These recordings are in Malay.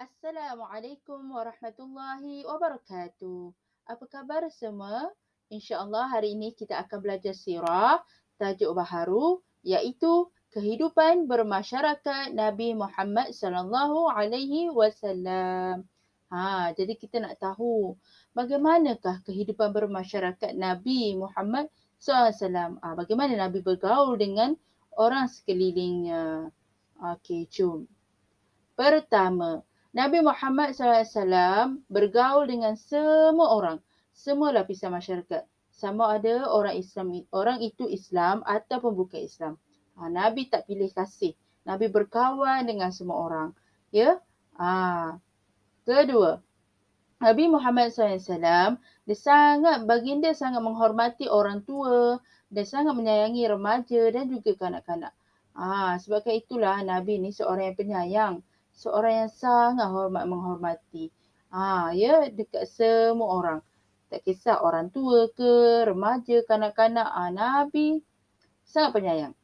Assalamualaikum warahmatullahi wabarakatuh. Apa khabar semua? InsyaAllah hari ini kita akan belajar sirah, tajuk baharu iaitu kehidupan bermasyarakat Nabi Muhammad sallallahu alaihi wasallam. Jadi kita nak tahu bagaimanakah kehidupan bermasyarakat Nabi Muhammad sallallahu alaihi wasallam. Bagaimana Nabi bergaul dengan orang sekelilingnya. Okey, jom. Pertama, Nabi Muhammad SAW bergaul dengan semua orang, semua lapisan masyarakat. Sama ada orang Islam, orang itu Islam ataupun bukan Islam. Nabi tak pilih kasih. Nabi berkawan dengan semua orang. Ya. Kedua, Nabi Muhammad SAW, baginda sangat menghormati orang tua dan sangat menyayangi remaja dan juga kanak-kanak. Sebabkan itulah Nabi ni seorang yang penyayang, seorang yang sangat menghormati. Ya, dekat semua orang. Tak kisah orang tua ke, remaja, kanak-kanak, Nabi sangat penyayang.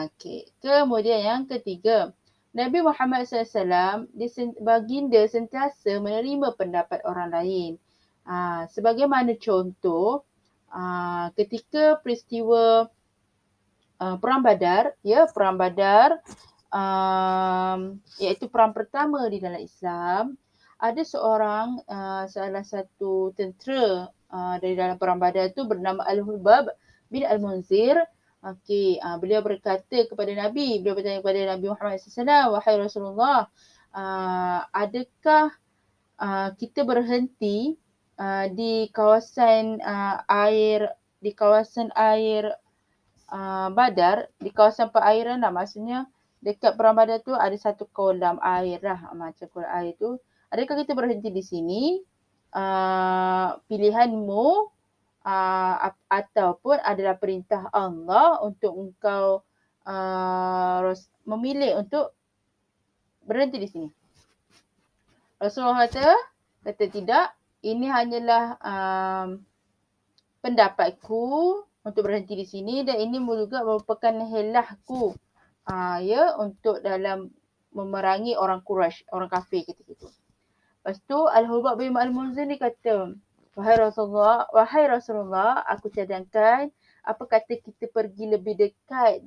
Okey. Kemudian yang ketiga, Nabi Muhammad SAW, baginda sentiasa menerima pendapat orang lain. Sebagaimana contoh, ketika peristiwa Perang Badar, Perang Badar, iaitu perang pertama di dalam Islam, ada salah satu tentera dari dalam Perang Badar itu bernama Al-Hubab bin Al-Munzir. Beliau berkata kepada Nabi, beliau bertanya kepada Nabi Muhammad SAW, "Wahai Rasulullah, adakah kita berhenti di kawasan air Badar, di kawasan perairan lah, maksudnya dekat Perang Badar tu ada satu kolam air lah, macam kolam air tu. Adakah kita berhenti di sini? Pilihanmu ataupun adalah perintah Allah untuk engkau memilih untuk berhenti di sini?" Rasulullah kata tidak, ini hanyalah pendapatku untuk berhenti di sini dan ini juga merupakan helahku untuk dalam memerangi orang Quraisy, orang kafir ketika itu. Lepas tu Al-Hubab bin Al-Munzir ni kata, wahai Rasulullah, aku cadangkan apa kata kita pergi lebih dekat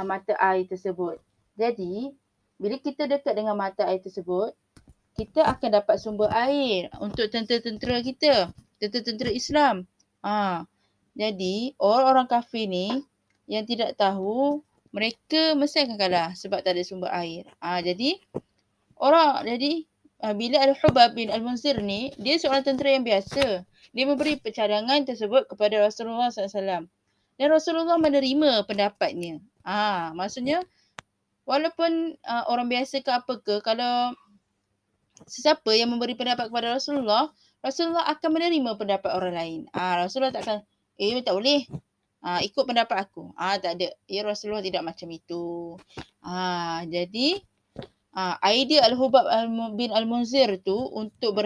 mata air tersebut. Jadi, bila kita dekat dengan mata air tersebut, kita akan dapat sumber air untuk tentera-tentera kita, tentera-tentera Islam. Jadi, orang-orang kafir ni yang tidak tahu, mereka mesti akan kalah sebab tak ada sumber air. Jadi bila Al-Hubab bin Al-Munzir ni, dia seorang tentera yang biasa. Dia memberi cadangan tersebut kepada Rasulullah SAW. Dan Rasulullah menerima pendapatnya. Maksudnya, walaupun orang biasa ke apa ke, kalau sesiapa yang memberi pendapat kepada Rasulullah, Rasulullah akan menerima pendapat orang lain. Rasulullah takkan, tak boleh. Ikut pendapat aku. Tak ada. Ya, Rasulullah tidak macam itu. Jadi, idea Al-Hubab bin Al-Munzir tu untuk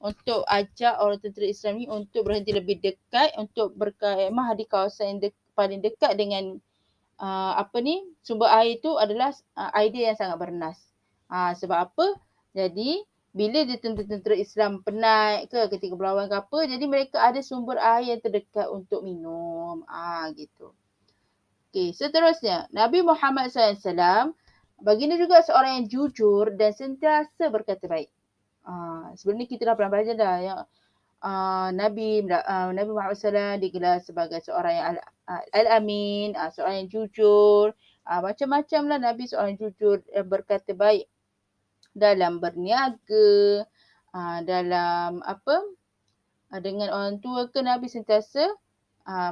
untuk ajak orang tentera Islam ni untuk berhenti lebih dekat, untuk berkemah di kawasan yang paling dekat dengan sumber air tu adalah idea yang sangat bernas. Sebab apa? Jadi, bila tentera Islam penat ke ketika berlawan ke apa, jadi mereka ada sumber air yang terdekat untuk minum. Gitu. Okey, seterusnya, Nabi Muhammad SAW, baginda juga seorang yang jujur dan sentiasa berkata baik. Sebelum ni kita dah pernah belajar dah yang Nabi Muhammad SAW digelar sebagai seorang yang al-amin, seorang yang jujur. Macam-macam lah Nabi seorang yang jujur, berkata baik dalam berniaga, dalam dengan orang tua ke, Nabi sentiasa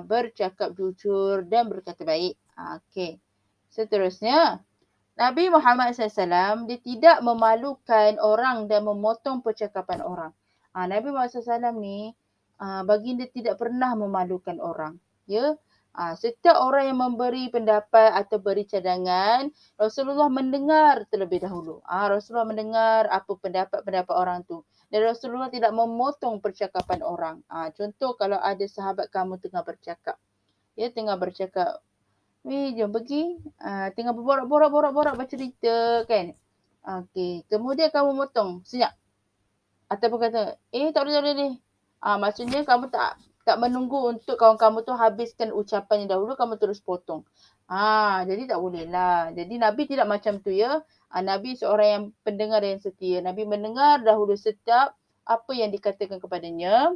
bercakap jujur dan berkata baik. Okey. Seterusnya, Nabi Muhammad SAW, dia tidak memalukan orang dan memotong percakapan orang. Nabi Muhammad SAW ni, baginda tidak pernah memalukan orang. Ya. Setiap orang yang memberi pendapat atau beri cadangan, Rasulullah mendengar terlebih dahulu. Rasulullah mendengar apa pendapat-pendapat orang tu. Dan Rasulullah tidak memotong percakapan orang. Contoh kalau ada sahabat kamu tengah bercakap. Jom pergi. Tengah berborak bercerita kan. Okey, kemudian kamu potong, senyap. Ataupun kata, tak boleh. Maksudnya kamu tak menunggu untuk kawan kamu tu habiskan ucapannya dahulu, kamu terus potong. Jadi tak boleh lah. Jadi Nabi tidak macam tu ya. Nabi seorang yang pendengar yang setia. Nabi mendengar dahulu setiap apa yang dikatakan kepadanya,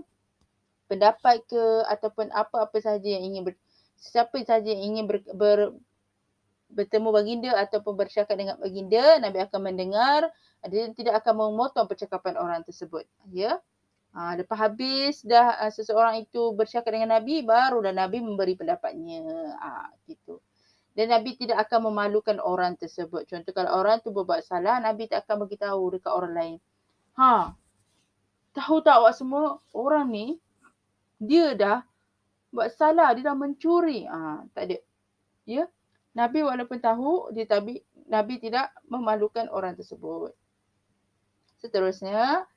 pendapat ke ataupun apa-apa sahaja yang siapa sahaja yang ingin bertemu baginda ataupun bercakap dengan baginda, Nabi akan mendengar. Dia tidak akan memotong percakapan orang tersebut. Ya. Lepas habis dah seseorang itu bercakap dengan Nabi, barulah Nabi memberi pendapatnya. Gitu. Dan Nabi tidak akan memalukan orang tersebut. Contoh kalau orang tu berbuat salah, Nabi tak akan beritahu dekat orang lain. Tahu tak awak semua, orang ni dia dah buat salah, dia dah mencuri. Tak ada. Ya. Nabi walaupun tahu, Nabi tidak memalukan orang tersebut. Seterusnya,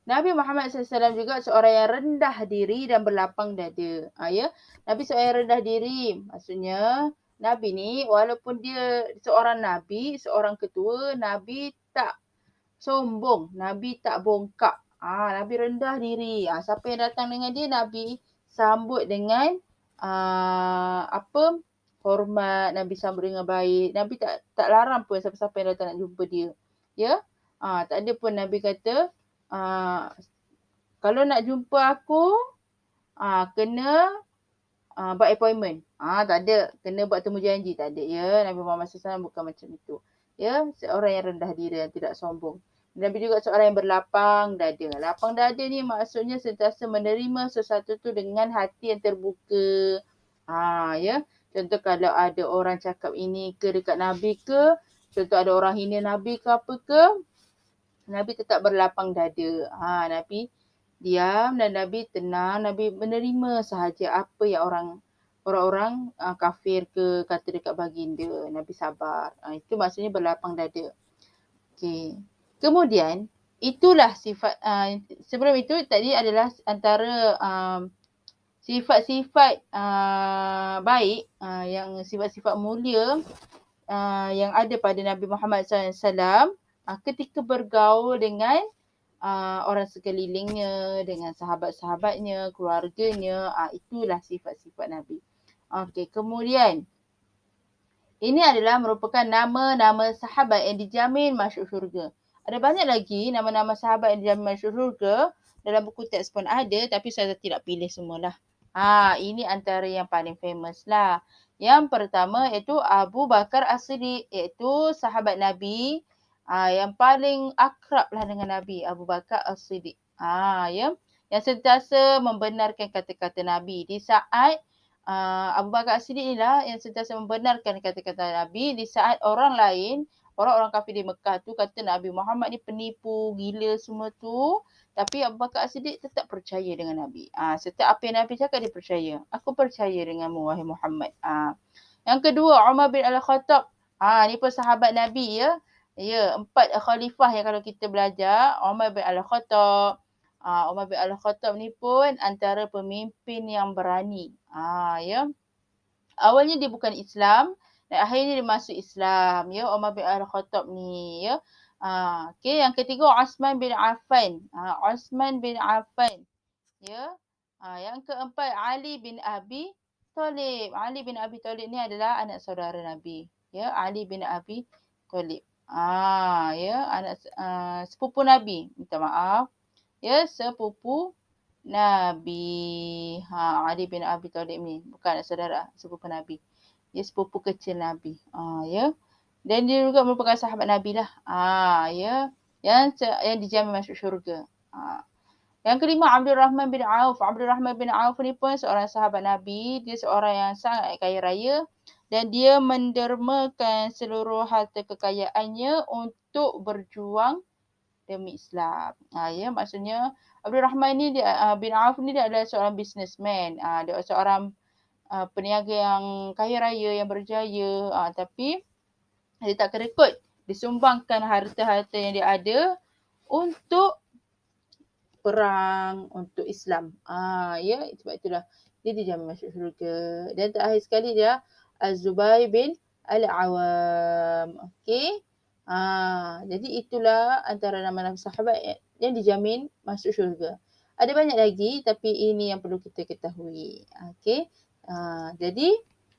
Nabi Muhammad SAW juga seorang yang rendah diri dan berlapang dada. Ya, Nabi seorang yang rendah diri. Maksudnya, Nabi ni walaupun dia seorang Nabi, seorang ketua, Nabi tak sombong. Nabi tak bongkak. Nabi rendah diri. Siapa yang datang dengan dia, Nabi sambut dengan hormat. Nabi sambut dengan baik. Nabi tak larang pun siapa-siapa yang datang nak jumpa dia. Ya, tak ada pun Nabi kata, kalau nak jumpa aku, kena buat appointment. Tak ada. Kena buat temu janji. Tak ada. Ya, Nabi Muhammad SAW bukan macam itu. Ya, seorang yang rendah diri, yang tidak sombong. Nabi juga seorang yang berlapang dada. Lapang dada ni maksudnya sentiasa menerima sesuatu tu dengan hati yang terbuka. Ya. Contoh kalau ada orang cakap ini ke dekat Nabi ke, contoh ada orang hina Nabi ke apa ke, Nabi tetap berlapang dada. Nabi diam dan Nabi tenang. Nabi menerima sahaja apa yang orang-orang kafir ke kata dekat baginda. Nabi sabar. Itu maksudnya berlapang dada. Okey. Kemudian, itulah sifat, sebelum itu tadi adalah antara sifat-sifat baik, yang sifat-sifat mulia yang ada pada Nabi Muhammad SAW ketika bergaul dengan orang sekelilingnya, dengan sahabat-sahabatnya, keluarganya. Itulah sifat-sifat Nabi. Okey, kemudian ini adalah merupakan nama-nama sahabat yang dijamin masuk syurga. Ada banyak lagi nama-nama sahabat yang dijamin masuk syurga. Dalam buku teks pun ada, tapi saya tidak pilih semualah. Ini antara yang paling famous lah. Yang pertama iaitu Abu Bakar As-Siddiq, iaitu sahabat Nabi yang paling akrab lah dengan Nabi, Abu Bakar As-Siddiq. Ya, yang sentiasa membenarkan kata-kata Nabi di saat Abu Bakar As-Siddiq inilah yang sentiasa membenarkan kata-kata Nabi di saat orang lain, orang-orang kafir di Mekah tu kata Nabi Muhammad ni penipu, gila semua tu. Tapi Abu Bakar As-Siddiq tetap percaya dengan Nabi. Setiap apa yang Nabi cakap dia percaya. Aku percaya denganmu wahai Muhammad. Yang kedua, Umar bin Al-Khattab. Ni pun sahabat Nabi ya. Ya, 4 khalifah yang kalau kita belajar, Umar bin Al-Khattab. Umar bin Al-Khattab ni pun antara pemimpin yang berani. Ya. Awalnya dia bukan Islam dan akhirnya dia masuk Islam. Ya, Umar bin Al-Khattab ni ya. Okey, yang ketiga Uthman bin Affan. Uthman bin Affan. Ya. Yang keempat Ali bin Abi Talib. Ali bin Abi Talib ni adalah anak saudara Nabi. Ya, Ali bin Abi Talib. Ya, anak sepupu Nabi. Minta maaf. Ya, sepupu Nabi. Ali bin Abi Talib ni bukan anak saudara, sepupu Nabi. Dia sepupu kecil Nabi. Ya. Dan dia juga merupakan sahabat Nabi lah. Ya. Yang dijamin masuk syurga. Yang kelima Abdul Rahman bin Auf. Abdul Rahman bin Auf ni pun seorang sahabat Nabi. Dia seorang yang sangat kaya raya dan dia mendermakan seluruh harta kekayaannya untuk berjuang demi Islam. Ya, maksudnya Abdul Rahman ni bin Auf ni dia adalah seorang businessman. Dia seorang peniaga yang kaya raya, yang berjaya. Tapi dia tak kerekut. Disumbangkan harta-harta yang dia ada untuk perang, untuk Islam. Ya, sebab itulah dia dijamin masuk syurga. Dan terakhir sekali dia Az-Zubair bin Al-Awam. Okey. Jadi itulah antara nama-nama sahabat yang dijamin masuk syurga. Ada banyak lagi tapi ini yang perlu kita ketahui. Okey. Jadi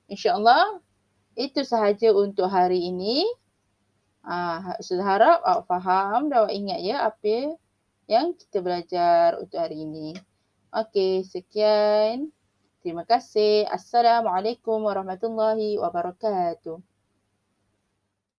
insya-Allah itu sahaja untuk hari ini. Saya harap awak faham dan awak ingat ya apa yang kita belajar untuk hari ini. Okey, sekian. Terima kasih. Assalamualaikum warahmatullahi wabarakatuh.